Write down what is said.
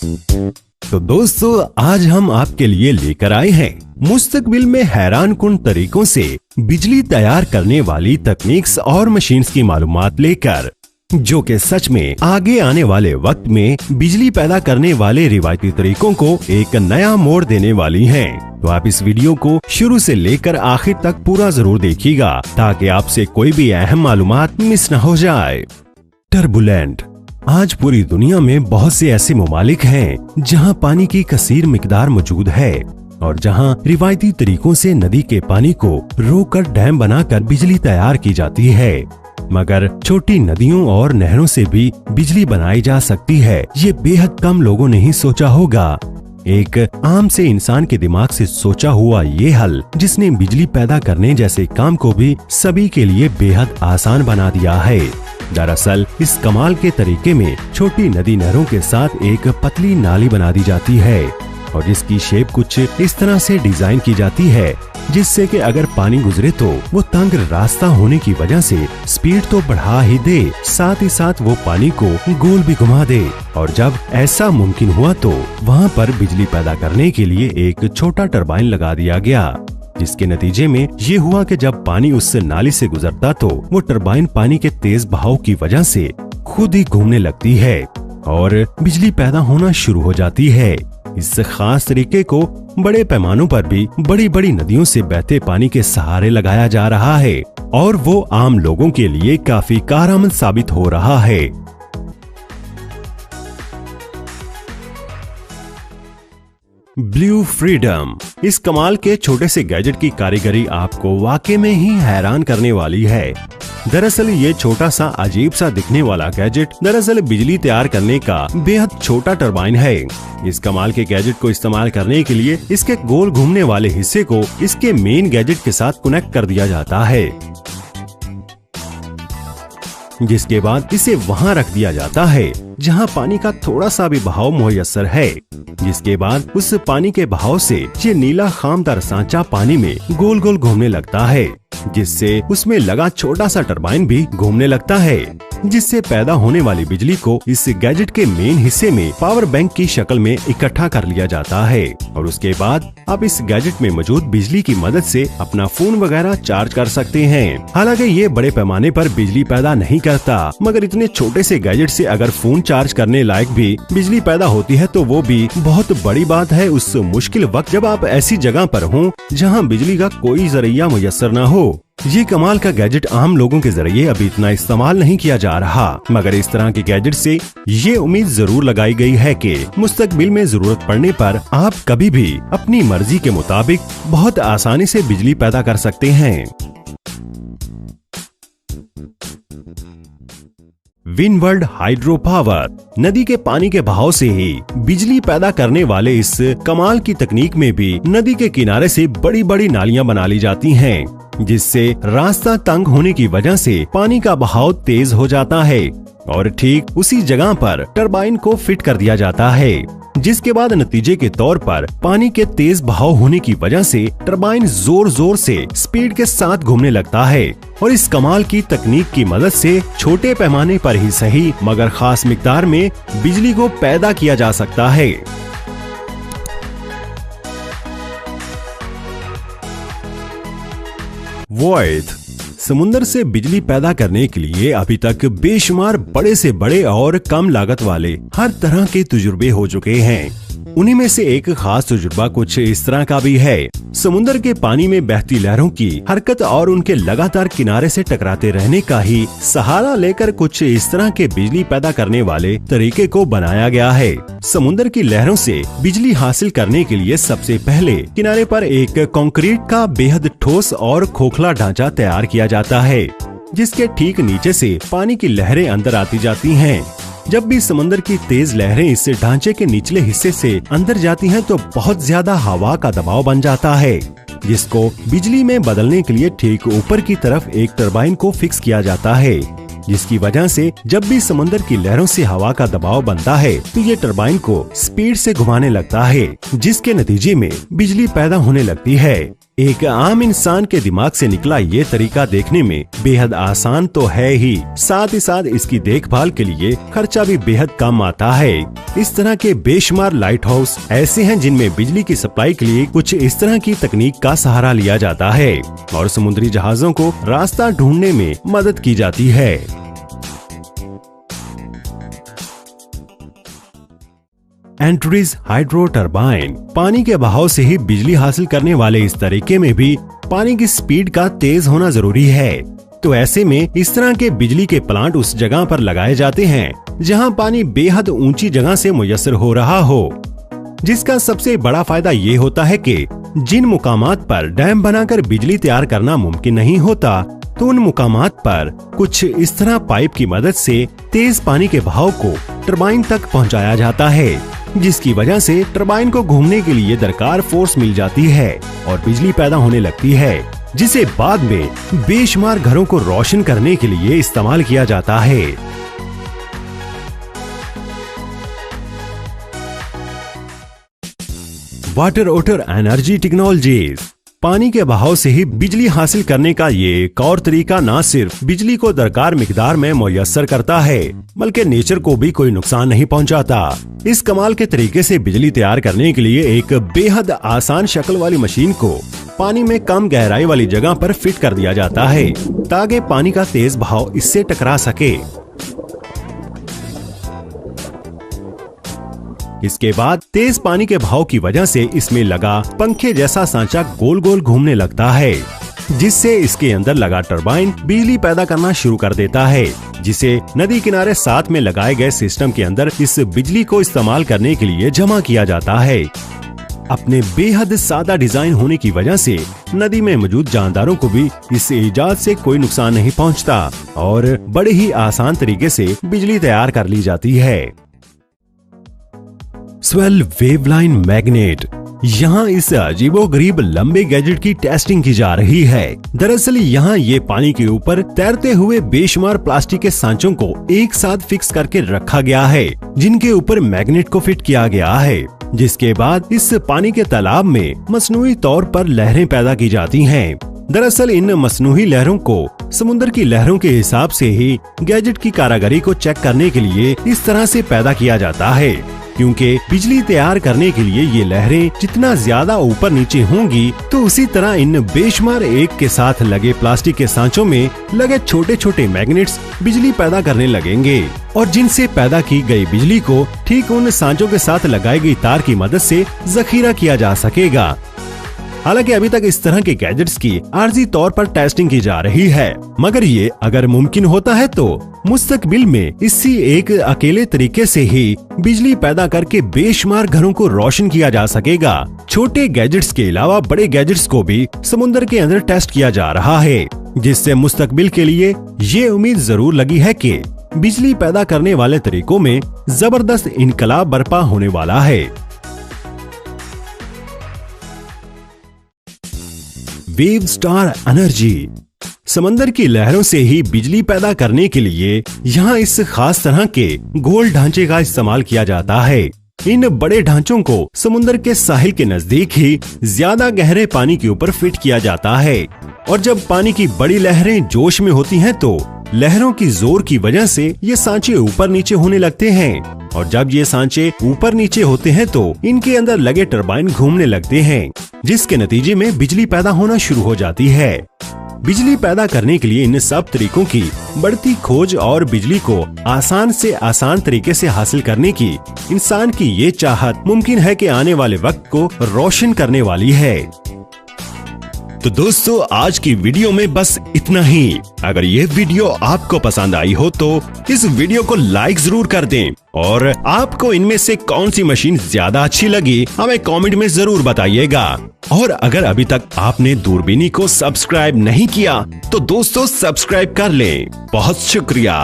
तो दोस्तों, आज हम आपके लिए लेकर आए हैं मुस्तकबिल में हैरानकुन तरीकों से बिजली तैयार करने वाली तकनीक्स और मशीन्स की मालूमात लेकर, जो कि सच में आगे आने वाले वक्त में बिजली पैदा करने वाले रिवायती तरीकों को एक नया मोड़ देने वाली हैं। तो आप इस वीडियो को शुरू से लेकर आखिर तक पूरा जरूर देखिएगा ताकि आपसे कोई भी अहम मालूमात मिस न हो जाए। टर्बुलेंट। आज पूरी दुनिया में बहुत से ऐसे ममालिक हैं जहां पानी की कसीर मिकदार मौजूद है और जहां रिवायती तरीकों से नदी के पानी को रोककर डैम बनाकर बिजली तैयार की जाती है। मगर छोटी नदियों और नहरों से भी बिजली बनाई जा सकती है, ये बेहद कम लोगों ने ही सोचा होगा। एक आम से इंसान के दिमाग से सोचा हुआ ये हल, जिसने बिजली पैदा करने जैसे काम को भी सभी के लिए बेहद आसान बना दिया है। दरअसल इस कमाल के तरीके में छोटी नदी नहरों के साथ एक पतली नाली बना दी जाती है और जिसकी शेप कुछ इस तरह से डिजाइन की जाती है जिससे कि अगर पानी गुजरे तो वो तंग रास्ता होने की वजह से स्पीड तो बढ़ा ही दे, साथ ही साथ वो पानी को गोल भी घुमा दे। और जब ऐसा मुमकिन हुआ तो वहाँ पर बिजली पैदा करने के लिए एक छोटा टरबाइन लगा दिया गया, जिसके नतीजे में ये हुआ कि जब पानी उस नाली से गुजरता तो वो टरबाइन पानी के तेज बहाव की वजह से खुद ही घूमने लगती है और बिजली पैदा होना शुरू हो जाती है। इस खास तरीके को बड़े पैमानों पर भी बड़ी बड़ी नदियों से बहते पानी के सहारे लगाया जा रहा है और वो आम लोगों के लिए काफी कारआमद साबित हो रहा है। Blue freedom. इस कमाल के छोटे से गैजेट की कारीगरी आपको वाकई में ही हैरान करने वाली है। दरअसल ये छोटा सा अजीब सा दिखने वाला गैजेट दरअसल बिजली तैयार करने का बेहद छोटा टरबाइन है। इस कमाल के गैजेट को इस्तेमाल करने के लिए इसके गोल घूमने वाले हिस्से को इसके मेन गैजेट के साथ कनेक्ट कर दिया जाता है, जिसके बाद इसे वहां रख दिया जाता है जहां पानी का थोड़ा सा भी बहाव मुयस्सर है। जिसके बाद उस पानी के बहाव से ये नीला खामदार सांचा पानी में गोल गोल घूमने लगता है, जिससे उसमें लगा छोटा सा टरबाइन भी घूमने लगता है, जिससे पैदा होने वाली बिजली को इस गैजेट के मेन हिस्से में पावर बैंक की शक्ल में इकट्ठा कर लिया जाता है और उसके बाद आप इस गैजेट में मौजूद बिजली की मदद से अपना फोन वगैरह चार्ज कर सकते हैं। हालांकि ये बड़े पैमाने पर बिजली पैदा नहीं करता, मगर इतने छोटे से गैजेट से अगर फोन चार्ज करने लायक भी बिजली पैदा होती है तो वो भी बहुत बड़ी बात है उस मुश्किल वक्त जब आप ऐसी जगह पर हों जहां बिजली का कोई जरिया मुयस्सर न हो। ये कमाल का गैजेट आम लोगों के जरिए अभी इतना इस्तेमाल नहीं किया जा रहा, मगर इस तरह के गैजेट से ये उम्मीद जरूर लगाई गई है कि मुस्तकबिल में जरूरत पड़ने पर आप कभी भी अपनी मर्जी के मुताबिक बहुत आसानी से बिजली पैदा कर सकते हैं। विंडवर्ल्ड हाइड्रो पावर। नदी के पानी के बहाव से ही बिजली पैदा करने वाले इस कमाल की तकनीक में भी नदी के किनारे से बड़ी बड़ी नालियां बना ली जाती हैं, जिससे रास्ता तंग होने की वजह से पानी का बहाव तेज हो जाता है और ठीक उसी जगह पर टरबाइन को फिट कर दिया जाता है, जिसके बाद नतीजे के तौर पर पानी के तेज बहाव होने की वजह से टरबाइन जोर जोर से स्पीड के साथ घूमने लगता है और इस कमाल की तकनीक की मदद से छोटे पैमाने पर ही सही मगर खास मिकदार में बिजली को पैदा किया जा सकता है। वॉइड। समुद्र से बिजली पैदा करने के लिए अभी तक बेशुमार बड़े से बड़े और कम लागत वाले हर तरह के तजुर्बे हो चुके हैं। उन्हीं में से एक खास तजुर्बा कुछ इस तरह का भी है। समुद्र के पानी में बहती लहरों की हरकत और उनके लगातार किनारे से टकराते रहने का ही सहारा लेकर कुछ इस तरह के बिजली पैदा करने वाले तरीके को बनाया गया है। समुद्र की लहरों से बिजली हासिल करने के लिए सबसे पहले किनारे पर एक कंक्रीट का बेहद ठोस और खोखला ढांचा तैयार किया जाता है, जिसके ठीक नीचे से पानी की लहरें अंदर आती जाती हैं। जब भी समंदर की तेज लहरें इस ढांचे के निचले हिस्से से अंदर जाती हैं तो बहुत ज्यादा हवा का दबाव बन जाता है, जिसको बिजली में बदलने के लिए ठीक ऊपर की तरफ एक टरबाइन को फिक्स किया जाता है, जिसकी वजह से जब भी समंदर की लहरों से हवा का दबाव बनता है तो ये टरबाइन को स्पीड से घुमाने लगता है, जिसके नतीजे में बिजली पैदा होने लगती है। एक आम इंसान के दिमाग से निकला ये तरीका देखने में बेहद आसान तो है ही, साथ ही साथ इसकी देखभाल के लिए खर्चा भी बेहद कम आता है। इस तरह के बेशुमार लाइट हाउस ऐसे हैं जिनमें बिजली की सप्लाई के लिए कुछ इस तरह की तकनीक का सहारा लिया जाता है और समुद्री जहाजों को रास्ता ढूंढने में मदद की जाती है। एंट्रीज हाइड्रो टरबाइन, पानी के बहाव से ही बिजली हासिल करने वाले इस तरीके में भी पानी की स्पीड का तेज होना जरूरी है। तो ऐसे में इस तरह के बिजली के प्लांट उस जगह पर लगाए जाते हैं जहां पानी बेहद ऊंची जगह से मुयस्सर हो रहा हो, जिसका सबसे बड़ा फायदा ये होता है कि जिन मुकामात पर डैम बनाकर बिजली तैयार करना मुमकिन नहीं होता, तो उन मुकामात पर कुछ इस तरह पाइप की मदद से तेज पानी के बहाव को टरबाइन तक पहुंचाया जाता है, जिसकी वजह से टरबाइन को घूमने के लिए दरकार फोर्स मिल जाती है और बिजली पैदा होने लगती है, जिसे बाद में बेशुमार घरों को रोशन करने के लिए इस्तेमाल किया जाता है। वाटर ऑटर एनर्जी टेक्नोलॉजीज, पानी के बहाव से ही बिजली हासिल करने का ये एक और तरीका न सिर्फ बिजली को दरकार मिकदार में मुयस्सर करता है, बल्कि नेचर को भी कोई नुकसान नहीं पहुंचाता। इस कमाल के तरीके से बिजली तैयार करने के लिए एक बेहद आसान शक्ल वाली मशीन को पानी में कम गहराई वाली जगह पर फिट कर दिया जाता है ताकि पानी का तेज बहाव इससे टकरा सके। इसके बाद तेज पानी के बहाव की वजह से इसमें लगा पंखे जैसा सांचा गोल गोल घूमने लगता है, जिससे इसके अंदर लगा टरबाइन बिजली पैदा करना शुरू कर देता है, जिसे नदी किनारे साथ में लगाए गए सिस्टम के अंदर इस बिजली को इस्तेमाल करने के लिए जमा किया जाता है। अपने बेहद सादा डिजाइन होने की वजह से नदी में मौजूद जानदारों को भी इस इजाद से कोई नुकसान नहीं पहुंचता और बड़े ही आसान तरीके से बिजली तैयार कर ली जाती है। स्वेल वेवलाइन मैग्नेट, यहाँ इस अजीबोगरीब लंबे गैजेट की टेस्टिंग की जा रही है। दरअसल यहाँ ये पानी के ऊपर तैरते हुए बेशुमार प्लास्टिक के सांचों को एक साथ फिक्स करके रखा गया है, जिनके ऊपर मैग्नेट को फिट किया गया है, जिसके बाद इस पानी के तालाब में मसनूई तौर पर लहरें पैदा की जाती हैं। दरअसल इन मसनूई लहरों को समुद्र की लहरों के हिसाब से ही गैजेट की कारीगरी को चेक करने के लिए इस तरह से पैदा किया जाता है, क्योंकि बिजली तैयार करने के लिए ये लहरें जितना ज्यादा ऊपर नीचे होंगी, तो उसी तरह इन बेशुमार एक के साथ लगे प्लास्टिक के सांचों में लगे छोटे छोटे मैग्नेट्स बिजली पैदा करने लगेंगे और जिनसे पैदा की गई बिजली को ठीक उन सांचों के साथ लगाई गई तार की मदद से जखीरा किया जा सकेगा। हालांकि अभी तक इस तरह के गैजेट्स की आर्जी तौर पर टेस्टिंग की जा रही है, मगर ये अगर मुमकिन होता है तो मुस्तकबिल में इसी एक अकेले तरीके से ही बिजली पैदा करके बेशुमार घरों को रोशन किया जा सकेगा। छोटे गैजेट्स के अलावा बड़े गैजेट्स को भी समुद्र के अंदर टेस्ट किया जा रहा है, जिससे मुस्तकबिल के लिए ये उम्मीद जरूर लगी है कि बिजली पैदा करने वाले तरीकों में जबरदस्त इनकलाब बर्पा होने वाला है। वेव स्टार एनर्जी, समंदर की लहरों से ही बिजली पैदा करने के लिए यहाँ इस खास तरह के गोल ढांचे का इस्तेमाल किया जाता है। इन बड़े ढांचों को समुद्र के साहिल के नजदीक ही ज्यादा गहरे पानी के ऊपर फिट किया जाता है और जब पानी की बड़ी लहरें जोश में होती हैं तो लहरों की जोर की वजह से ये सांचे ऊपर नीचे होने लगते हैं और जब ये सांचे ऊपर नीचे होते हैं तो इनके अंदर लगे टरबाइन घूमने लगते हैं, जिसके नतीजे में बिजली पैदा होना शुरू हो जाती है। बिजली पैदा करने के लिए इन सब तरीकों की बढ़ती खोज और बिजली को आसान से आसान तरीके से हासिल करने की इंसान की ये चाहत मुमकिन है कि आने वाले वक्त को रोशन करने वाली है। तो दोस्तों आज की वीडियो में बस इतना ही। अगर ये वीडियो आपको पसंद आई हो तो इस वीडियो को लाइक जरूर कर दें और आपको इनमें से कौन सी मशीन ज्यादा अच्छी लगी हमें कमेंट में जरूर बताइएगा। और अगर अभी तक आपने दूरबीनी को सब्सक्राइब नहीं किया तो दोस्तों सब्सक्राइब कर लें। बहुत शुक्रिया।